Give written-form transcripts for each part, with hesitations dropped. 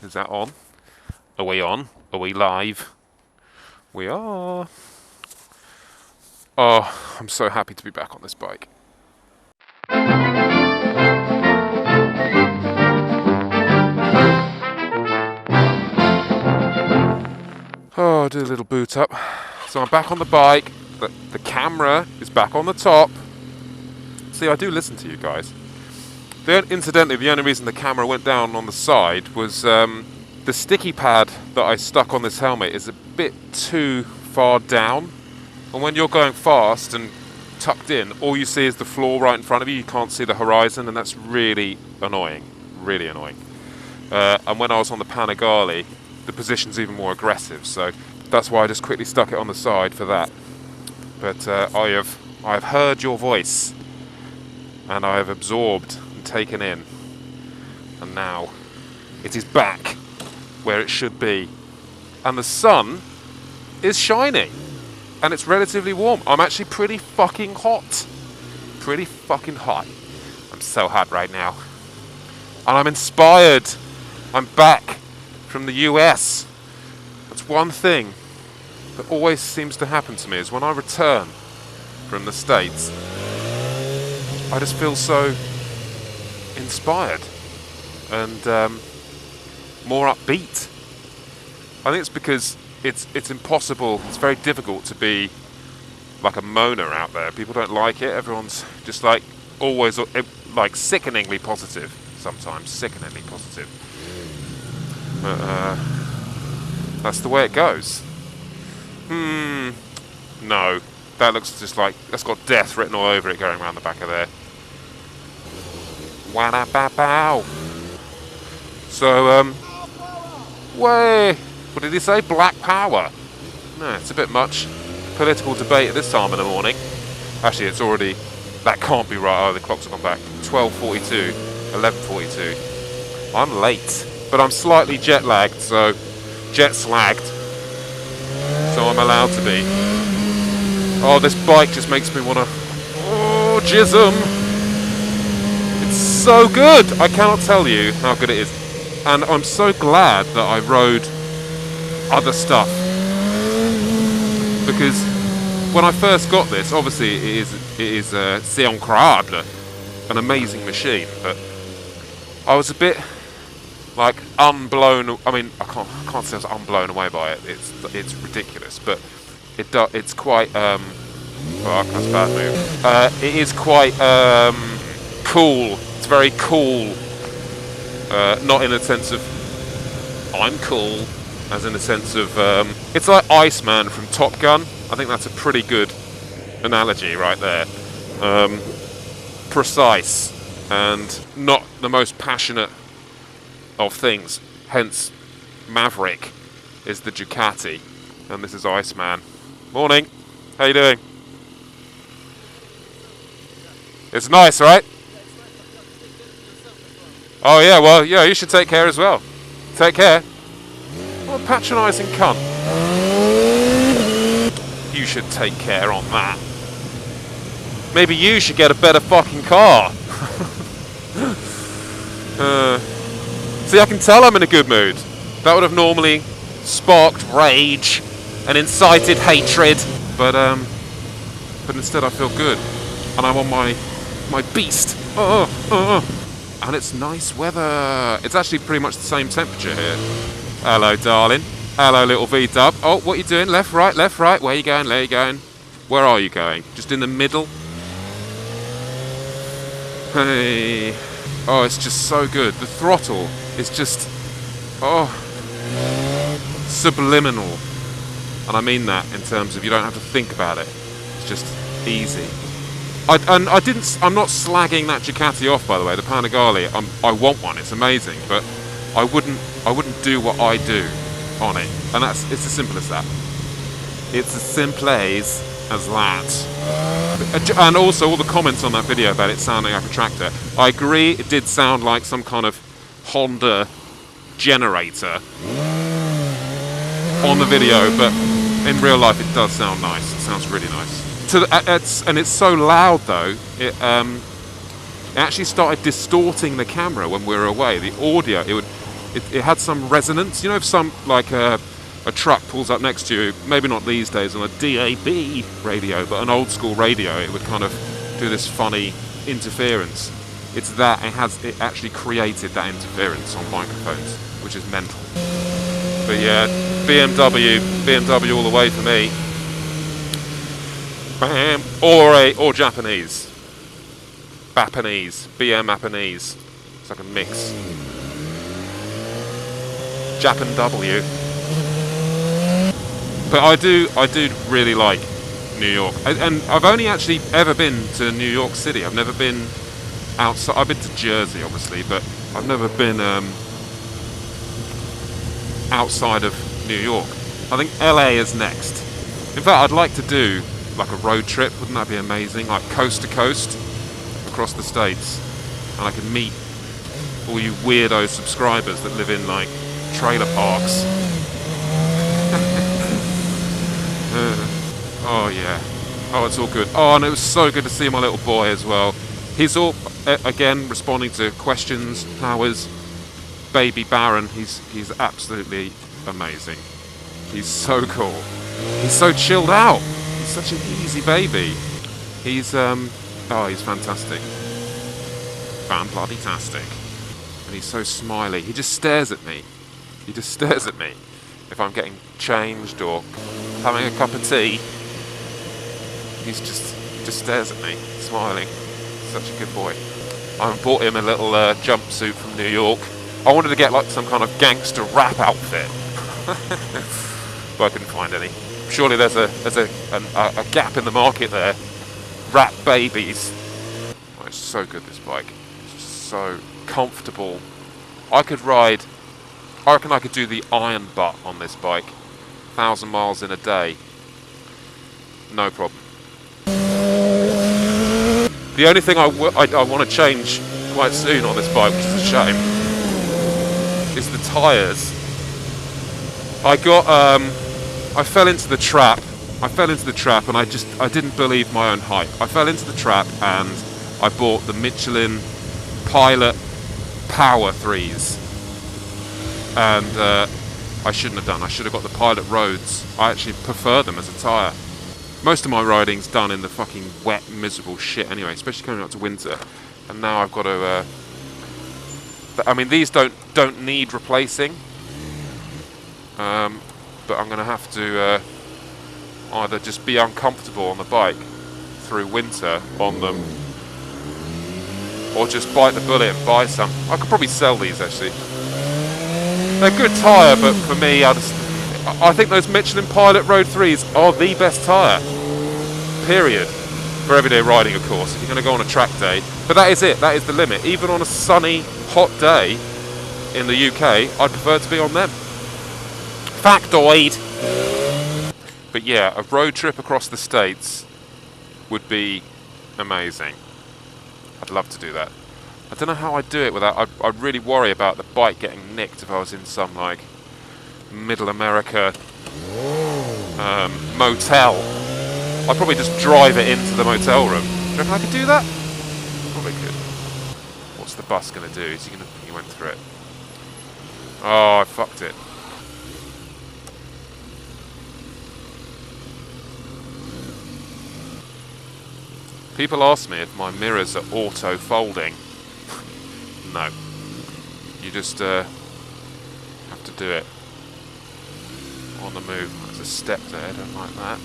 Is that on? Are we on? Are we live? We are. Oh, I'm so happy to be back on this bike. Oh, I'll do a little boot up. So I'm back on the bike. The camera is back on the top. See, I do listen to you guys. Incidentally, the only reason the camera went down on the side was the sticky pad that I stuck on this helmet is a bit too far down. And when you're going fast and tucked in, all you see is the floor right in front of you. You can't see the horizon, and that's really annoying. Really annoying. And when I was on the Panigale, the position's even more aggressive. So that's why I just quickly stuck it on the side for that. But I have heard your voice, and I have absorbed and taken in, and now it is back where it should be, and the sun is shining, and it's relatively warm. I'm actually pretty fucking hot. Pretty fucking hot. I'm so hot right now, and I'm inspired. I'm back from the US. That's one thing that always seems to happen to me, is when I return from the States, I just feel so inspired and more upbeat. I think it's because it's impossible, it's very difficult to be like a moaner out there. People don't like it. Everyone's just like always like sickeningly positive sometimes, sickeningly positive. But that's the way it goes. No. That looks just like, that's got death written all over it going around the back of there. Wanna-ba-bow. So, way. What did he say? Black power. No, it's a bit much. Political debate at this time in the morning. Actually, it's already, that can't be right. Oh, the clocks have gone back. 12:42, 11:42. I'm late, but I'm slightly jet lagged, so jet-slagged. So I'm allowed to be. Oh, this bike just makes me want to... Oh, jism! It's so good! I cannot tell you how good it is. And I'm so glad that I rode other stuff. Because when I first got this, obviously it is s1000rr, an amazing machine, but I was a bit like unblown. I mean, I can't say I was unblown away by it. It's ridiculous, but it's quite oh, that's a bad move. It is quite cool. It's very cool. Not in the sense of I'm cool, as in the sense of it's like Iceman from Top Gun. I think that's a pretty good analogy right there. Precise and not the most passionate of things. Hence, Maverick is the Ducati, and this is Iceman. Morning. How you doing? It's nice, right? Oh yeah, well, yeah, you should take care as well. Take care. What a patronising cunt. You should take care on that. Maybe you should get a better fucking car. See, I can tell I'm in a good mood. That would have normally sparked rage and incited hatred, but instead I feel good, and I'm on my beast. And it's nice weather. It's actually pretty much the same temperature here. Hello, darling. Hello, little V-dub. Oh, what are you doing? Left, right, left, right. Where are you going? Where are you going? Where are you going? Just in the middle? Hey. Oh, it's just so good. The throttle is just, subliminal. And I mean that in terms of you don't have to think about it. It's just easy. I'm not slagging that Ducati off, by the way. The Panigale, I want one. It's amazing, but I wouldn't do what I do on it. And it's as simple as that. It's as simple as that. And also all the comments on that video about it sounding like a tractor. I agree, it did sound like some kind of Honda generator on the video, but in real life it does sound nice. It sounds really nice. And it's so loud though, it actually started distorting the camera when we were away. The audio, it had some resonance. You know, if some, like a truck pulls up next to you, maybe not these days on a DAB radio, but an old school radio, it would kind of do this funny interference. It's that, it actually created that interference on microphones, which is mental. But yeah, BMW all the way for me. Bam. Or Japanese. Bapanese. BM Japanese. It's like a mix. Japan W. But I do really like New York. And I've only actually ever been to New York City. I've never been outside. I've been to Jersey, obviously, but I've never been outside of New York. I think LA is next. In fact, I'd like to do like a road trip. Wouldn't that be amazing? Like coast to coast across the states, and I can meet all you weirdo subscribers that live in like trailer parks. Oh yeah. Oh, it's all good. Oh, and it was so good to see my little boy as well. He's all again responding to questions. How is baby Baron? He's absolutely amazing. He's so cool. He's so chilled out. He's such an easy baby. He's he's fantastic. Fan-bloody-tastic. And he's so smiley. He just stares at me. He just stares at me. If I'm getting changed or having a cup of tea, he just stares at me, smiling. Such a good boy. I bought him a little jumpsuit from New York. I wanted to get like some kind of gangster rap outfit, but I couldn't find any. Surely there's a gap in the market there. Rap babies. Oh, it's so good, this bike. It's so comfortable. I reckon I could do the iron butt on this bike. 1,000 miles in a day. No problem. The only thing I want to change quite soon on this bike, which is a shame, is the tyres. I fell into the trap. And I didn't believe my own hype. I fell into the trap and I bought the Michelin Pilot Power 3s. And I shouldn't have done. I should have got the Pilot Roads. I actually prefer them as a tyre. Most of my riding's done in the fucking wet, miserable shit anyway, especially coming up to winter. And now I've got to... I mean, these don't need replacing. But I'm going to have to either just be uncomfortable on the bike through winter on them, or just bite the bullet and buy some. I could probably sell these, actually. They're a good tyre, but for me, I think those Michelin Pilot Road 3s are the best tyre. Period. For everyday riding, of course, if you're going to go on a track day. But that is it. That is the limit. Even on a sunny, hot day in the UK, I'd prefer to be on them. Factoid. But yeah, a road trip across the States would be amazing. I'd love to do that. I don't know how I'd do it without... I'd really worry about the bike getting nicked if I was in some, like, middle America motel. I'd probably just drive it into the motel room. Do you reckon I could do that? Probably could. What's the bus going to do? Is he going to... He went through it. Oh, I fucked it. People ask me if my mirrors are auto-folding. No. You just have to do it on the move. There's a step there, I don't like that.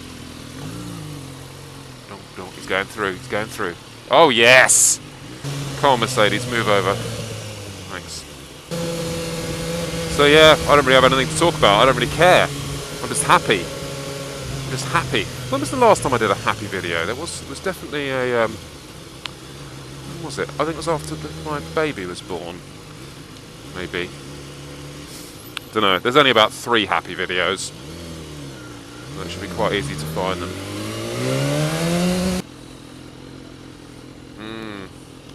He's going through, he's going through. Oh, yes! Come on, Mercedes, move over. Thanks. So yeah, I don't really have anything to talk about. I don't really care. I'm just happy. I'm just happy. When was the last time I did a happy video? There was definitely a... when was it? I think it was after my baby was born. Maybe. Don't know. There's only about 3 happy videos. So it should be quite easy to find them.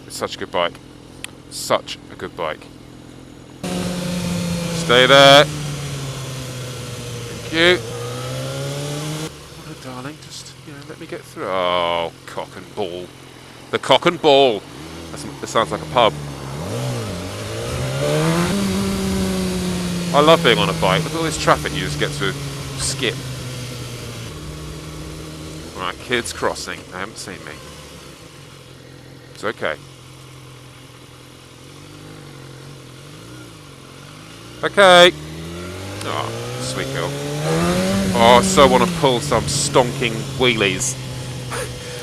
It's such a good bike. Such a good bike. Stay there. Thank you. Oh, darling, just, let me get through. Oh, cock and ball. The cock and ball. That sounds like a pub. I love being on a bike. Look at all this traffic you just get to skip. Right, kids crossing. They haven't seen me. It's okay. Okay. Oh, sweet girl. Oh, I so want to pull some stonking wheelies.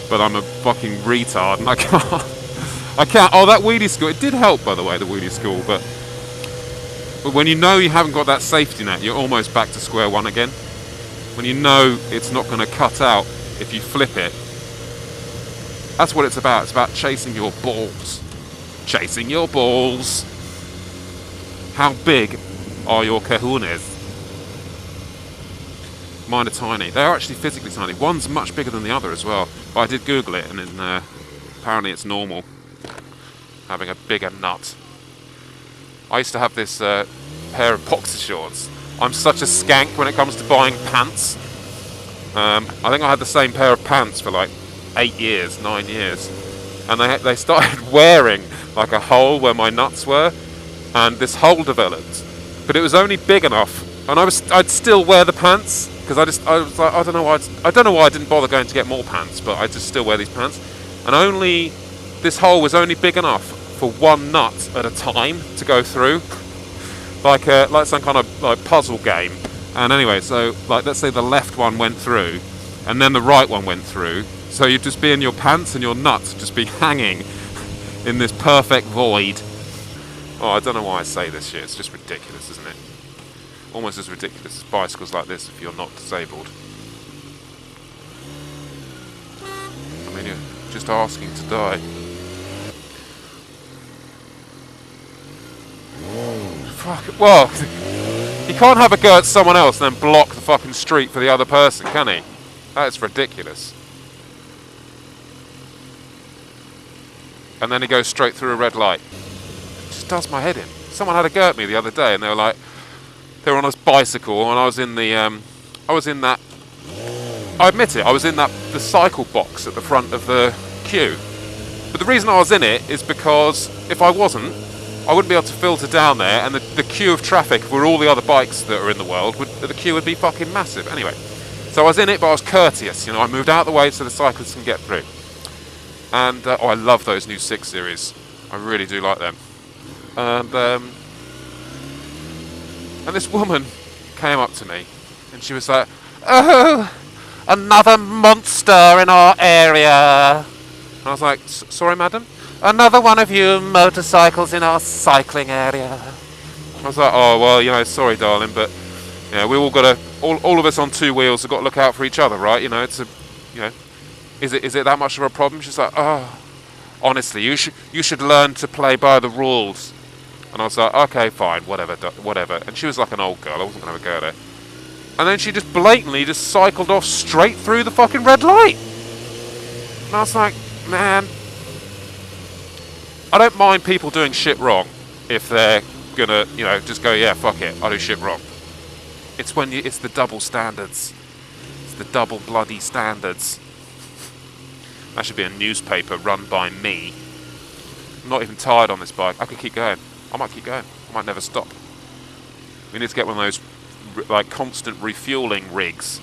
But I'm a fucking retard and I can't. I can't. Oh, that wheelie school. It did help, by the way, the wheelie school. But when you know you haven't got that safety net, you're almost back to square one again. When you know it's not going to cut out if you flip it. That's what it's about. It's about chasing your balls. Chasing your balls. How big are your cojones? Mine are tiny. They are actually physically tiny. One's much bigger than the other as well. But I did Google it, and apparently it's normal. Having a bigger nut. I used to have this pair of boxer shorts. I'm such a skank when it comes to buying pants. I think I had the same pair of pants for like 8 years, 9 years. And they started wearing like a hole where my nuts were. And this hole developed. But it was only big enough. And I'd still wear the pants. Because I was like, I don't know why I didn't bother going to get more pants. But I just still wear these pants. And this hole was only big enough for one nut at a time to go through. Like some kind of like puzzle game. And anyway, so like let's say the left one went through, and then the right one went through. So you'd just be in your pants and your nuts just be hanging in this perfect void. Oh, I don't know why I say this shit. It's just ridiculous, isn't it? Almost as ridiculous as bicycles like this if you're not disabled. I mean, you're just asking to die. Fuck. Well, he can't have a go at someone else and then block the fucking street for the other person, can he? That's ridiculous. And then he goes straight through a red light. It just does my head in. Someone had a go at me the other day, and they were on a bicycle, and I was in that. I admit it, I was in the cycle box at the front of the queue. But the reason I was in it is because if I wasn't, I wouldn't be able to filter down there, and the queue of traffic for all the other bikes that are in the world, the queue would be fucking massive. Anyway, so I was in it, but I was courteous. I moved out of the way so the cyclists can get through. And I love those new 6 Series. I really do like them. And this woman came up to me, and she was like, "Oh, another monster in our area." And I was like, "Sorry, madam? Another one of you motorcycles in our cycling area." I was like, "Oh, well, sorry, darling, but we all got to, all of us on 2 wheels have got to look out for each other, right? It's is it that much of a problem?" She's like, "Oh, honestly, you should learn to play by the rules." And I was like, "Okay, fine, whatever." And she was like an old girl. I wasn't going to have a go at her. And then she just blatantly just cycled off straight through the fucking red light. And I was like, man, I don't mind people doing shit wrong if they're gonna, just go, yeah, fuck it, I do shit wrong. It's it's the double standards. It's the double bloody standards. That should be a newspaper run by me. I'm not even tired on this bike. I could keep going. I might keep going. I might never stop. We need to get one of those like constant refueling rigs,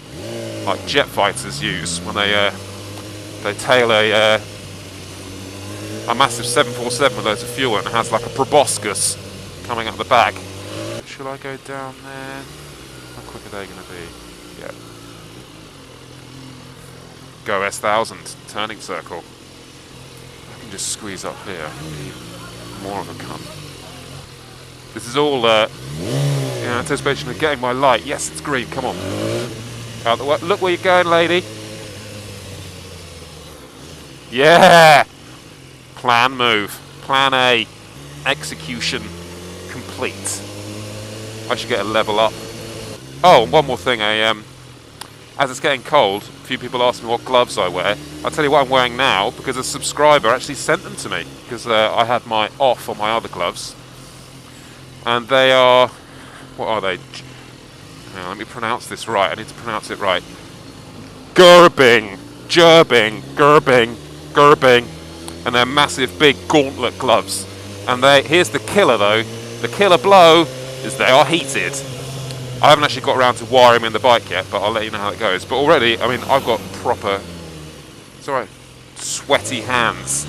like jet fighters use when they tail a massive 747 with loads of fuel, and it has like a proboscis coming out the back. Should I go down there? How quick are they going to be? Yeah. Go S1000, turning circle. I can just squeeze up here. More of a cunt. This is all anticipation of getting my light. Yes, it's green. Come on. Out the way. Look where you're going, lady. Yeah. Plan move. Plan A. Execution complete. I should get a level up. Oh, and one more thing. As it's getting cold, a few people ask me what gloves I wear. I'll tell you what I'm wearing now, because a subscriber actually sent them to me, because I had my off on my other gloves. And they are... What are they? Hang on, let me pronounce this right. I need to pronounce it right. Gerbing. And they're massive, big gauntlet gloves. And here's the killer, though. The killer blow is they are heated. I haven't actually got around to wiring in the bike yet, but I'll let you know how it goes. But already, I mean, I've got proper, sweaty hands.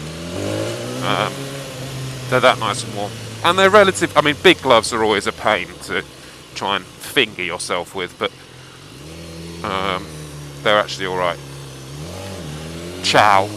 They're that nice and warm. And they're relative, I mean, big gloves are always a pain to try and finger yourself with, but they're actually alright. Ciao.